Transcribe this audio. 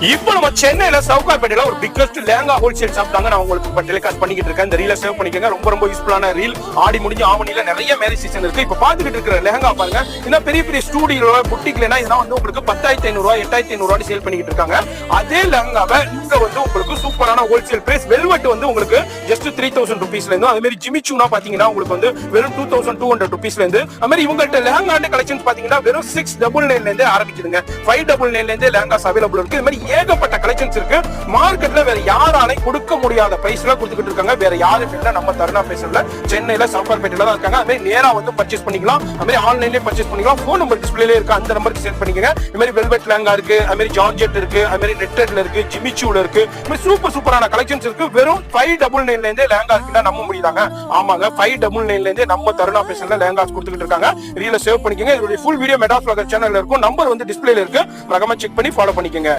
இப்போ நம்ம சென்னையில சவுகார்பேட்டையில ஒரு பிக்கஸ்ட் லேங்கா ஹோல்சேல் ஷாப் தாங்க நான் உங்களுக்கு இப்ப டெலிகாஸ்ட் பண்ணிக்கிட்டு இருக்கேன். இந்த ரீல சேவ் பண்ணிக்கங்க. ரொம்ப யூஸ்ஃபுல்லான ரீல். ஆடி முடிஞ்சு ஆவணியில நிறைய மேரேஜ் சீசன் இருக்கு. இப்ப பாத்துக்கிட்டு இருக்கிற லெஹங்கா பாருங்க. இந்த பெரிய பெரிய ஸ்டூடியோ புட்டிக்லனா இதெல்லாம் வந்து உங்களுக்கு 10,500 ரூபாய் 8,500 ரூபாய் சேல் பண்ணிக்கிட்டு இருக்காங்க. அதே லெஹங்காவை இங்க வந்து உங்களுக்கு சூப்பரான ஹோல்சேல் பிரைஸ். வெல்வெட் வந்து உங்களுக்கு ஜஸ்ட் 3,000 ரூபீஸ்ல இருந்து, அதே மாதிரி ஜிமிச்சூனா பாத்தீங்கன்னா உங்களுக்கு வந்து வெறும் 2,200 ரூபீஸ்ல இருந்து, அதே மாதிரி இவங்கள்ட்ட லெஹங்கா கலெக்ஷன்ஸ் பாத்தீங்கன்னா வெறும் 699 இருந்து ஆரம்பிக்குதுங்க. 599 இருந்து லெஹங்காஸ் அவைலபிள் இருக்கு. இது மாதிரி ஏகப்பட்ட கலெக்ஷன் இருக்கு. மார்க்கெட்ல வேற யாராலையும் கொடுக்க முடியாத பிரைஸ்ல கொடுத்துக்கிட்டு இருக்காங்க. வேற யாரும் இல்ல, நம்ம தருணா பேசல. சென்னையில சவுகார்பேட்டையில தான் இருக்காங்க. அதே நேரா வந்து பர்ச்சேஸ் பண்ணிக்கலாம். அதே ஆன்லைன்லயே பர்ச்சேஸ் பண்ணிக்கலாம். போன் நம்பர் டிஸ்ப்ளேல இருக்கு, அந்த நம்பருக்கு சென்ட் பண்ணிக்கங்க. இந்த மாதிரி வெல்வெட் லெஹங்கா இருக்கு, அதே ஜார்ஜெட் இருக்கு, அதே நெட்டட்ல இருக்கு, ஜிமிச்சூல இருக்கு. இந்த மாதிரி சூப்பரான கலெக்ஷன்ஸ் இருக்கு. வெறும் 599 இருந்தே லெஹங்கா இருக்குன்னா நம்ப முடியுதாங்க? ஆமாங்க, 599 இருந்தே நம்ம தருணா பேசல லெஹங்காஸ் கொடுத்துக்கிட்டு இருக்காங்க. ரீல சேவ் பண்ணிக்கங்க. இதோட ஃபுல் வீடியோ மெடாஸ் vlogger சேனல்ல இருக்கும். நம்பர் வந்து டிஸ்ப்ளேல இருக்கு. மறக்காம செக் பண்ணி ஃபாலோ பண்ணிக்கங்க.